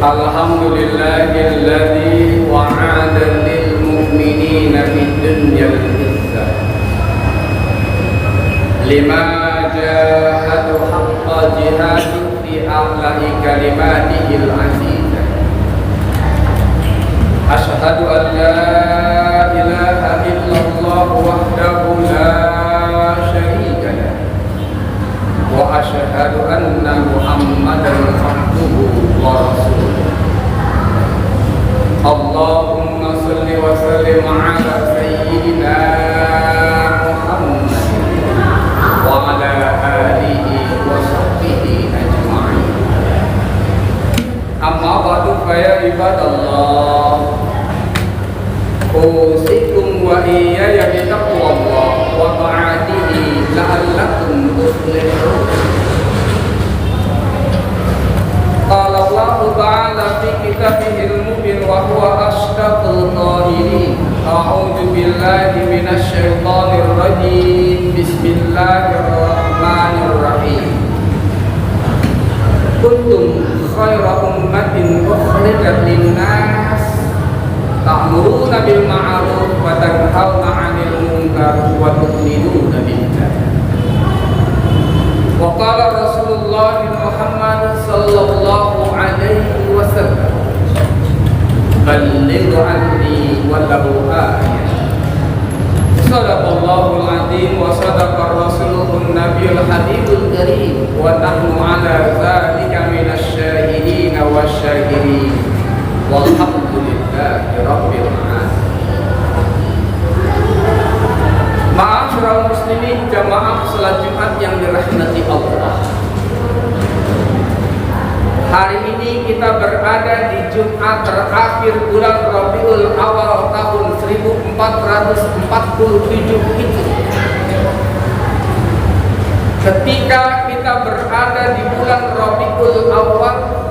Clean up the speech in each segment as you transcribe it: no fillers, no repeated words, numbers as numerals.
Alhamdulillahilladzi wa'ada lil mu'minina fid dunyal izzah lima jahadu haqqa jihadi fi a'la'i kalimatihil azizah. Asyhadu an la ilaha illallah wahdahu la syarika lah wa asyhadu anna Muhammadan abduhu wa rasuluh. Allahumma salli wa sallim ala sayyidina Muhammad wa ala alihi wa sahbihi ajma'in. Amma ba'du fa ya ibadallah, usikum wa iyaya bi taqwallah wa ta'atihi la'allakum tuflihun. Qala Allah ta'ala fi kitabihil mubin wa huwa asdaqul qa'ilin. A'udzu billahi minasy syaithanir rajim. Bismillahirrahmanirrahim. Kuntum khayra ummatin ukhrijat lin-nas ta'muruna bil ma'ruf wa tanhauna 'anil munkar wa tu'minuna billah. Wa qala Rasulullah Muhammad sallallahu alaihi wasallam, balligh anni walau ayah. Sadaqallahul azim wa sadaqa rasuluhun nabiyul habibul karim wa nahnu ala dzalika minasy syahidin wasyakirin walhamdulillahi rabbil alamin. Ma'asyiral muslimin, jamaah salat Jumat yang dirahmati Allah. Hari ini kita berada di Jumat terakhir bulan Rabiul Awal tahun 1447 Hijriah. Ketika kita berada di bulan Rabiul Awal,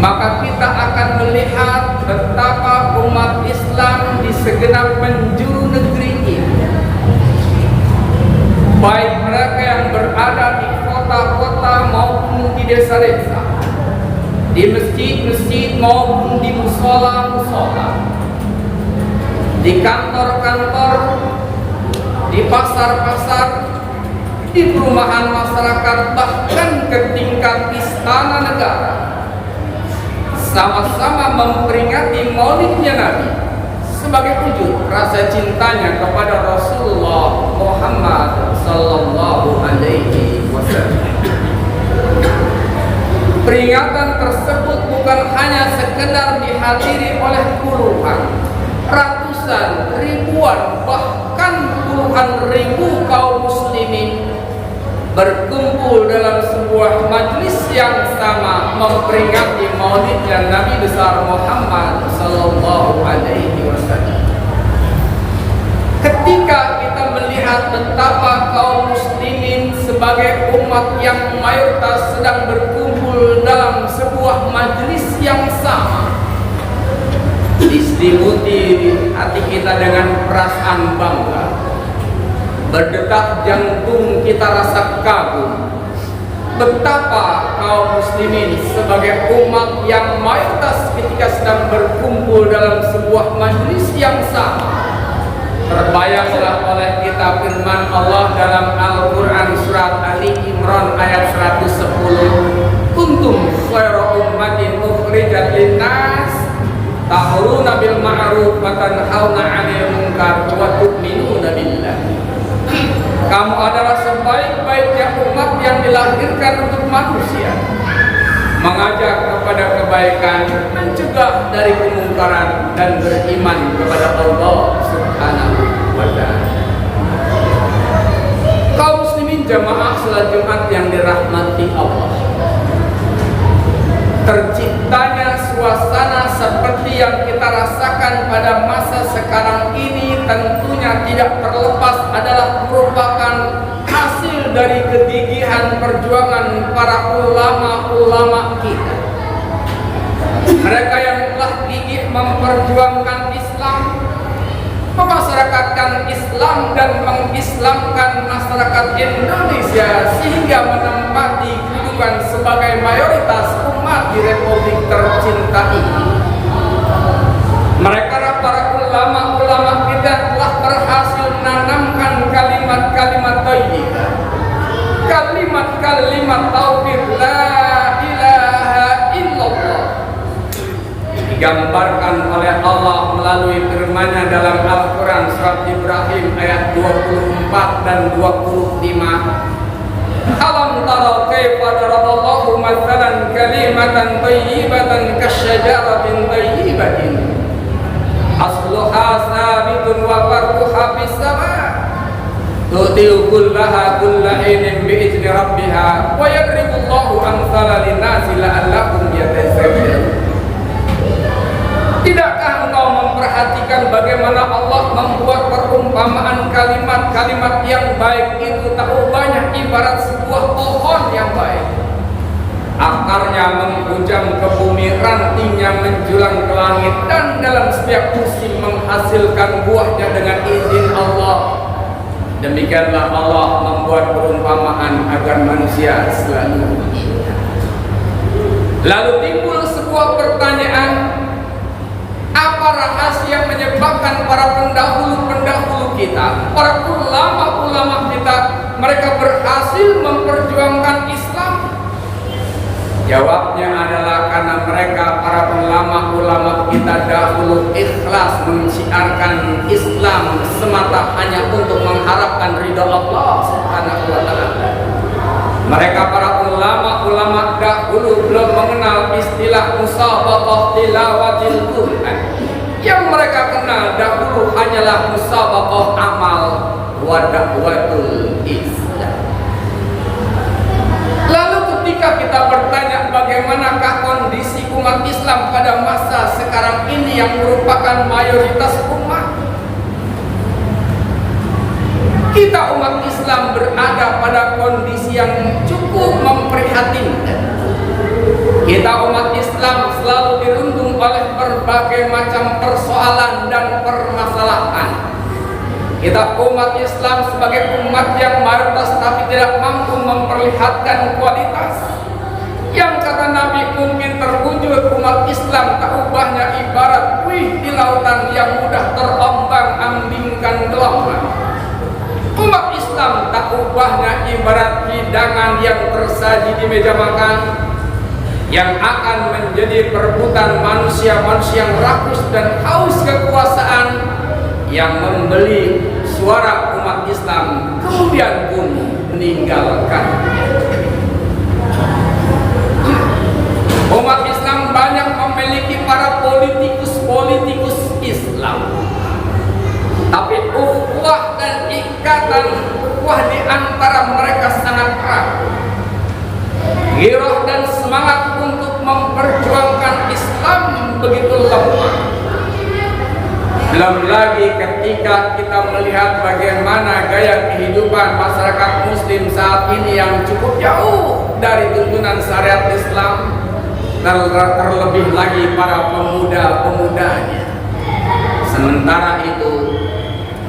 maka kita akan melihat betapa umat Islam di segenap penjuru negeri ini, baik mereka yang berada di kota-kota maupun di desa-desa, di masjid-masjid maupun di musola-musola, di kantor-kantor, di pasar-pasar, di perumahan masyarakat, bahkan ke tingkat istana negara, sama-sama memperingati maulidnya Nabi sebagai wujud rasa cintanya kepada Rasulullah Muhammad sallallahu alaihi wasallam. Peringatan tersebut bukan hanya sekedar dihadiri oleh puluhan, ratusan, ribuan, bahkan puluhan ribu kaum muslimin berkumpul dalam sebuah majlis yang sama memperingati maulidnya Nabi besar Muhammad sallallahu alaihi wasallam. Ketika kita melihat betapa kaum muslimin sebagai umat yang mayoritas sedang berkumpul dalam sebuah majlis yang sama, diselimuti hati kita dengan perasaan bangga. Berdetak jantung kita rasa kagum betapa kaum muslimin sebagai umat yang mayoritas ketika sedang berkumpul dalam sebuah majlis yang sama. Terbayanglah oleh kita firman Allah dalam Al-Quran surat Ali Imran ayat 110, kuntum khayra ummatin ukhrijat linnas ta'muruna bil ma'ruf wa tanhauna 'anil munkar wa tu'minuna billah. Kamu adalah sebaik-baiknya umat yang dilahirkan untuk manusia, mengajak kepada kebaikan, mencegah dari kemungkaran, dan beriman kepada Allah Subhanahu wa ta'ala. Kaum muslimin jamaah salat Jumat yang dirahmati Allah, terciptanya suasana seperti yang kita rasakan pada masa sekarang ini tentunya tidak terlepas adalah merupakan hasil dari kegigihan perjuangan para ulama-ulama kita. Mereka yang telah gigih memperjuangkan Islam, memasyarakatkan menyebarkan Islam dan mengislamkan masyarakat Indonesia sehingga menempati kedudukan sebagai mayoritas umat di Republik tercinta ini. Mereka para ulama-ulama kita telah berhasil menanamkan kalimat-kalimat thayyibah, kalimat-kalimat tauhid la ilaha illallah, digambarkan oleh Allah melalui firman-Nya dalam Al-Quran surat Ibrahim ayat 24 dan 25. Alam tara kaifa daraballahu mathalan kalimatan thayyibatan kasyajaratin thayyibatin asluha sabitun wa farquha fis sama' tu'ti kullaha kullahin bi'izni rabbiha wa yadribullahu amsala linnasi la'allakum yatazakkarun. Tidakkah engkau memperhatikan bagaimana Allah membuat perumpamaan kalimat-kalimat yang baik itu tak banyak ibarat sebuah pohon yang baik. Akarnya menghujam ke bumi, rantingnya menjulang ke langit, dan dalam setiap musim menghasilkan buahnya dengan izin Allah. Demikianlah Allah membuat perumpamaan agar manusia selalu ingat. Lalu timbul sebuah pertanyaan, apa rahasia menyebabkan para pendahulu-pendahulu kita, para ulama-ulama kita, mereka berhasil memperjuangkan Islam? Jawabnya adalah karena mereka para ulama-ulama kita dahulu ikhlas mensiarkan Islam semata hanya untuk mengharapkan ridha Allah Subhanahu wa taala. Mereka para ulama-ulama dahulu belum mengenal istilah musabaqah tilawatil Quran. Yang mereka kenal dahulu hanyalah musabaqah amal wa da'watul Islam. Lalu ketika kita bertanya bagaimanakah kondisi umat Islam pada masa sekarang ini yang merupakan mayoritas umat, kita umat Islam berada pada kondisi yang cukup memprihatinkan. Kita umat Islam selalu dirundung oleh berbagai macam persoalan dan permasalahan. Kita umat Islam sebagai umat yang mayoritas tapi tidak mampu memperlihatkan kualitas. Yang kata Nabi mungkin terwujud umat Islam tak ubahnya ibarat buih di lautan yang mudah terombang-ambingkan gelombang. Umat Islam tak ubahnya ibarat hidangan yang tersaji di meja makan, yang akan menjadi perebutan manusia-manusia yang rakus dan haus kekuasaan, yang membeli suara umat Islam kemudian pun meninggalkannya. Umat Islam banyak memiliki para politikus Islam, tapi ukhuwah dan ikatan ukhuwah di antara mereka sangat erat. Girah dan semangat untuk memperjuangkan Islam begitu lemah. Belum lagi ketika kita melihat bagaimana gaya kehidupan masyarakat muslim saat ini yang cukup jauh dari tuntunan syariat Islam, terlebih lagi para pemuda-pemudanya. Sementara itu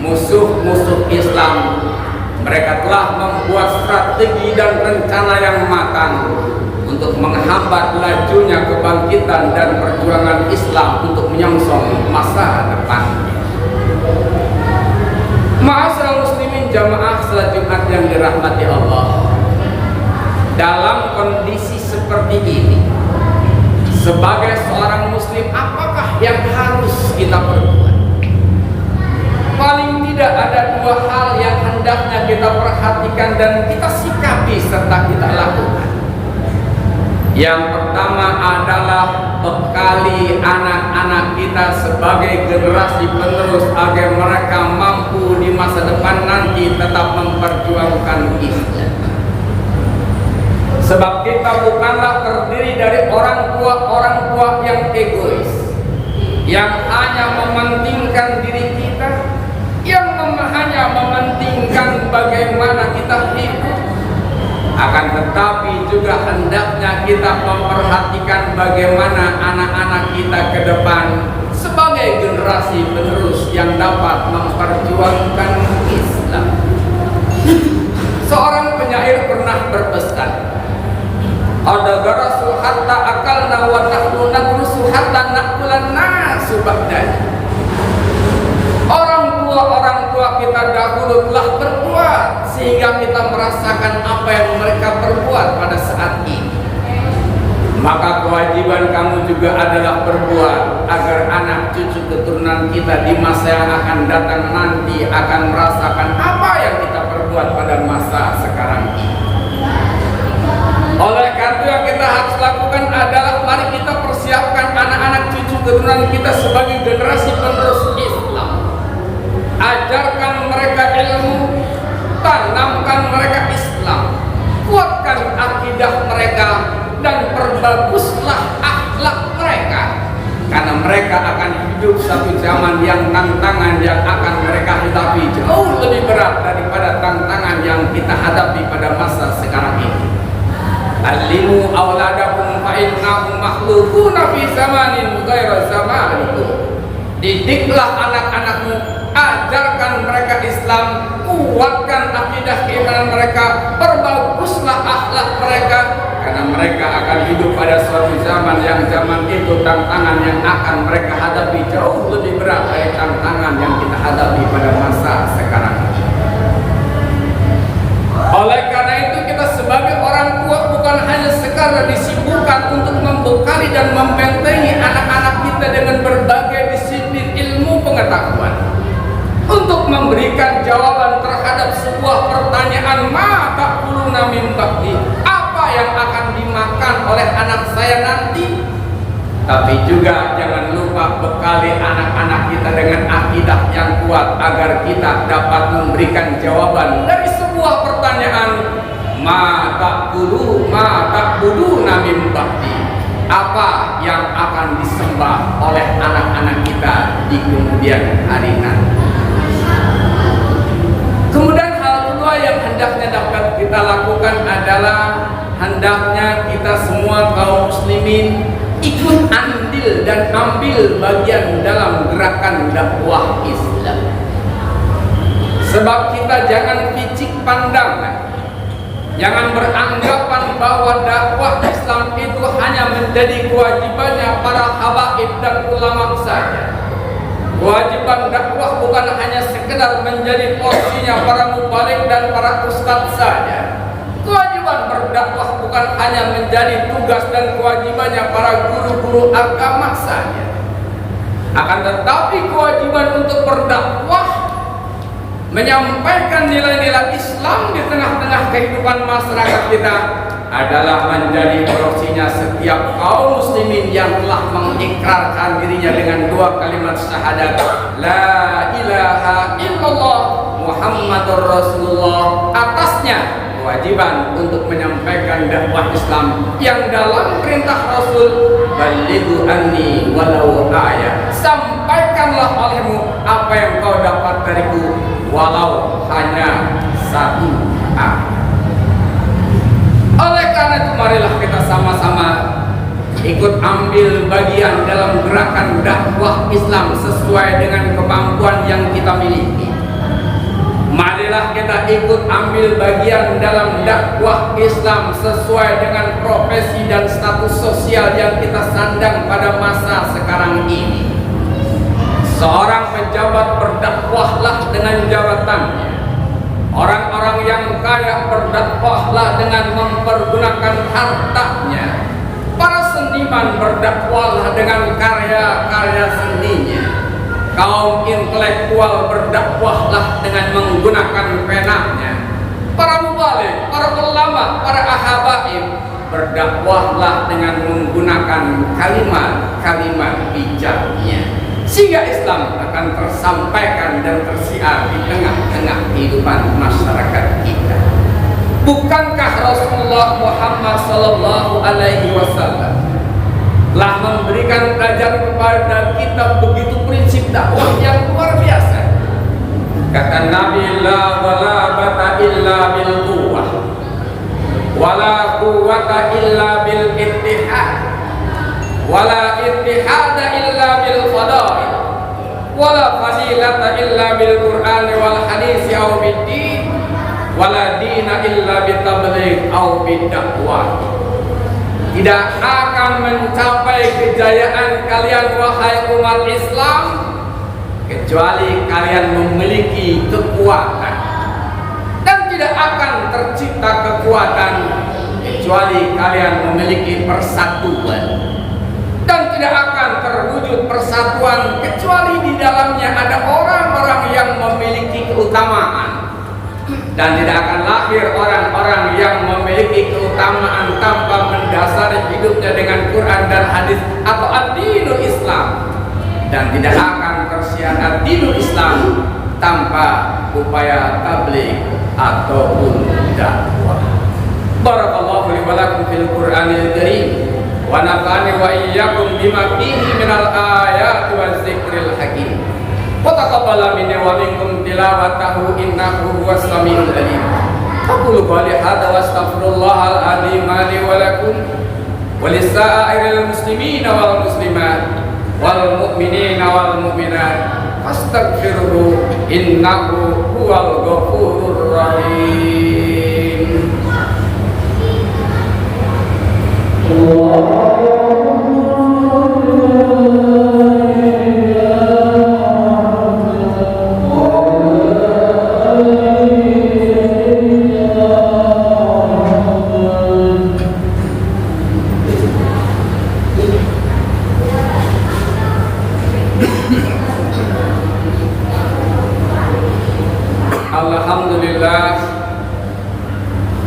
musuh-musuh Islam, mereka telah membuat strategi dan rencana yang matang untuk menghambat lajunya kebangkitan dan perjuangan Islam untuk menyongsong masa depannya. Ma'asyiral muslimin jamaah salat Jumat yang dirahmati Allah, dalam kondisi seperti ini, sebagai seorang muslim, apakah yang harus kita perbuat? Paling tidak ada dua hal yang hendaknya kita perhatikan dan kita sikapi serta kita lakukan. Yang pertama adalah bekali anak-anak kita sebagai generasi penerus agar mereka mampu di masa depan nanti tetap memperjuangkan Islam. Sebab kita bukanlah terdiri dari orang tua yang egois, yang hanya mementingkan diri kita, yang hanya mementingkan bagaimana kita hidup. Akan tetapi juga hendaknya kita memperhatikan bagaimana anak-anak kita ke depan sebagai generasi penerus yang dapat memperjuangkan nafsu ba'danya. Orang tua kita dahulu telah berbuat sehingga kita merasakan apa yang mereka perbuat pada saat ini. Maka kewajiban kamu juga adalah berbuat agar anak cucu keturunan kita di masa yang akan datang nanti akan merasakan apa yang kita perbuat pada masa sekarang ini. Oleh karena yang kita harus lakukan adalah mari kita persiapkan anak-anak cucu keturunan kita sebagai generasi penerus Islam. Ajarkan mereka ilmu, tanamkan mereka Islam, kuatkan akidah mereka, dan perbaguslah akhlak mereka, karena mereka akan hidup satu zaman yang tantangan yang akan mereka hadapi jauh lebih berat daripada tantangan yang kita hadapi pada masa sekarang ini. Alimu auladakum fa innahum makhluquna fi zamanin ghaira zamanikum. Didiklah anak-anakmu, ajarkan mereka Islam, kuatkan akidah keimanan mereka, perbaguslah akhlak mereka, karena mereka akan hidup pada suatu zaman yang zaman itu tantangan yang akan mereka hadapi jauh lebih berat dari tantangan yang kita hadapi pada masa sekarang. Oleh karena itu kita sebagai orang tua bukan hanya sekadar disibukkan untuk membekali dan membentengi anak-anak kita dengan berbagai disiplin ilmu pengetahuan, untuk memberikan jawaban terhadap sebuah pertanyaan, ma ta'kuluna min ba'di, apa yang akan dimakan oleh anak saya nanti. Tapi juga jangan lupa bekali anak-anak kita dengan akidah yang kuat agar kita dapat memberikan jawaban dari sebuah pertanyaan, ma ta'buduna min ba'di, apa yang akan disembah oleh anak-anak kita di kemudian hari nanti. Kemudian hal kedua yang hendaknya dapat kita lakukan adalah hendaknya kita semua kaum muslimin ikut andil dan ambil bagian dalam gerakan dakwah Islam. Sebab kita jangan picik pandangan, jangan beranggapan bahwa dakwah Islam itu hanya menjadi kewajibannya para habaib dan ulama saja. Kewajiban dakwah bukan hanya sekedar menjadi porsinya para mubalik dan para ustadz saja. Kewajiban berdakwah bukan hanya menjadi tugas dan kewajibannya para guru-guru agama saja. Akan tetapi kewajiban untuk berdakwah, menyampaikan nilai-nilai Islam di tengah-tengah kehidupan masyarakat kita adalah menjadi porsinya setiap kaum muslimin yang telah mengikrarkan dirinya dengan dua kalimat syahadat, la ilaha illallah Muhammadur Rasulullah. Atasnya kewajiban untuk menyampaikan dakwah Islam yang dalam perintah Rasul, balighu anni walau ayat, sampaikanlah olehmu apa yang kau dapat dariku walau hanya satu ayat. Oleh karena itu marilah kita sama-sama ikut ambil bagian dalam gerakan dakwah Islam sesuai dengan kemampuan yang kita miliki. Marilah kita ikut ambil bagian dalam dakwah Islam sesuai dengan profesi dan status sosial yang kita sandang pada masa sekarang ini. Seorang pejabat berdakwahlah dengan jabatannya. Orang-orang yang kaya berdakwahlah dengan mempergunakan hartanya. Para seniman berdakwahlah dengan karya-karya seninya. Kaum intelektual berdakwahlah dengan menggunakan penanya. Para mubalik, para ulama, para ahabaib berdakwahlah dengan menggunakan kalimat-kalimat bijaknya, sehingga Islam akan tersampaikan dan tersiar di tengah-tengah kehidupan masyarakat kita. Bukankah Rasulullah Muhammad sallallahu alaihi wasallam telah memberikan pelajaran kepada kita begitu prinsip dakwah yang luar biasa? Kata Nabi, la ghalabata illa bil quwwah wala quwwata illa bil ittihad wala ittihada illa bil fadail wala fadilata illa bil qur'ani wal hadisi aw bid din wala dina illa bit tabligh aw bid dakwah. tidak akan mencapai kejayaan kalian wahai umat Islam kecuali kalian memiliki kekuatan, dan tidak akan tercipta kekuatan kecuali kalian memiliki persatuan, dan tidak akan terwujud persatuan kecuali di dalamnya ada orang-orang yang memiliki keutamaan, dan tidak akan lahir orang-orang yang memiliki keutamaan tanpa mendasari hidupnya dengan Quran dan hadis atau ad-dinul Islam, dan tidak akan tersiar ad-dinul Islam tanpa upaya tabligh ataupun dakwah. Barakallahu li wa lakum fil Qur'anil Karim wa nafa'ani wa iyyakum bima fihi minal ayati waz zikril hakim. Wa taqabbala minni wa minkum tilawatahu innahu huwas samiul alim. Aqulu qali hadza wa astaghfirullahal azim li wa lakum wa lisa'iril muslimina wal muslimat wal mu'minina wal mu'minat fastaghfiruhu innahu huwal ghafurur rahim.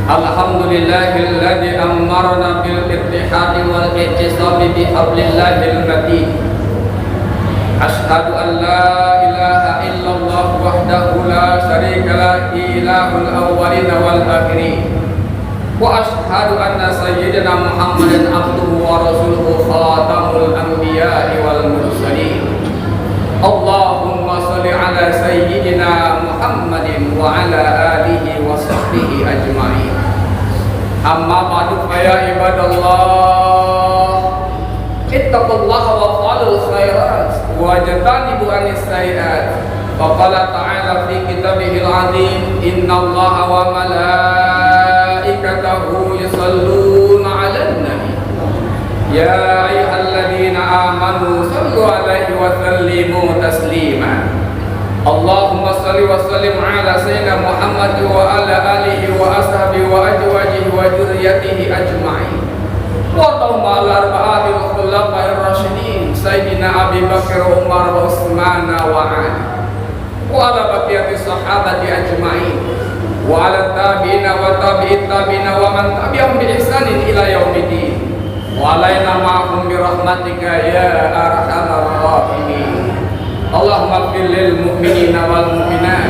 Alhamdulillahilladzi amarna bil ittihadi wal i'tisami bi hablillahil matin. Asyhadu an la ilaha illallah wahdahu la syarika lah ilahul awwalin wal akhirin. Wa asyhadu anna sayyidina Muhammadan abduhu wa rasuluhu khatamul anbiya'i wal mursalin. Allahumma shalli ala sayyidina Muhammadin wa ala alihi wa sahbihi ajma'in. Amma ba'du fa ya ibadallah ittaqullaha wa fa'alul khairat wa jatanibu anis sayyi'at. Wa qala ta'ala fi kitabihil 'azim innallaha wa malaikatahu yusholluna 'alan nabi ya ayyuhalladzina amanu shallu 'alaihi wa sallimu taslima. Allahumma salli wa sallim ala sayyidina Muhammad wa ala alihi wa ashabihi wa azwajihi wa dzurriyyatihi ajma'in. Wa ta'ala arba'atil khulafa'ir rasyidin sayyidina Abi Bakar, Umar, wa Utsman wa Ali. Wa ala baqiyati sahabati ajma'in. Wa ala tabi'ina wa tabi'it tabi'ina wa man tabi'ahum bi ihsanin ila yaumiddin. Wa alaina ma'hum bi rahmatika ya arhamar rahimin. Allahumma ighfir lil mu'minina wal mu'minat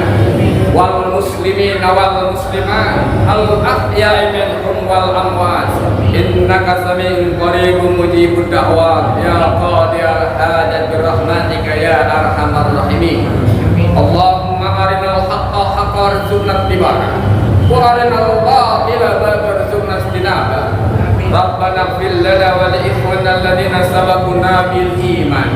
wal muslimina wal muslimat al ahya'i minhum wal amwat innaka sami'un qaribun mujibud da'wat ya qadiyal hajat bi rahmatika ya arhamar rahimin. Allahumma arinal haqqa haqqan warzuqna ittiba'ah wa arinal batila batilan warzuqna ijtinabah. Rabbana ighfir lana wa li ikhwanina alladhina sabaquna bil iman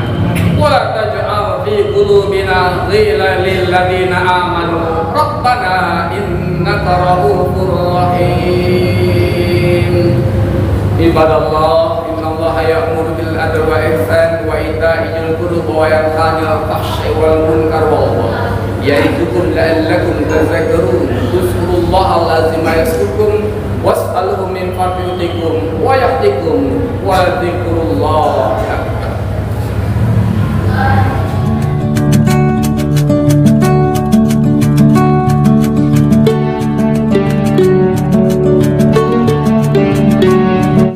wa la taj'al fi qulubina ghillan lil ladzina amanu rabbana innaka ra'ufur rahim. Ibadallah innallaha ya'muru bil adli wa ihsan wa ita'i dzil qurba wa yanha 'anil fahsya'i wal munkar wal baghi ya'idukum la'allakum tadhakkarun. Uzkurullaha al-'azima yazkurkum was'aluhu min fadlikum wa yahdikum wa dzikru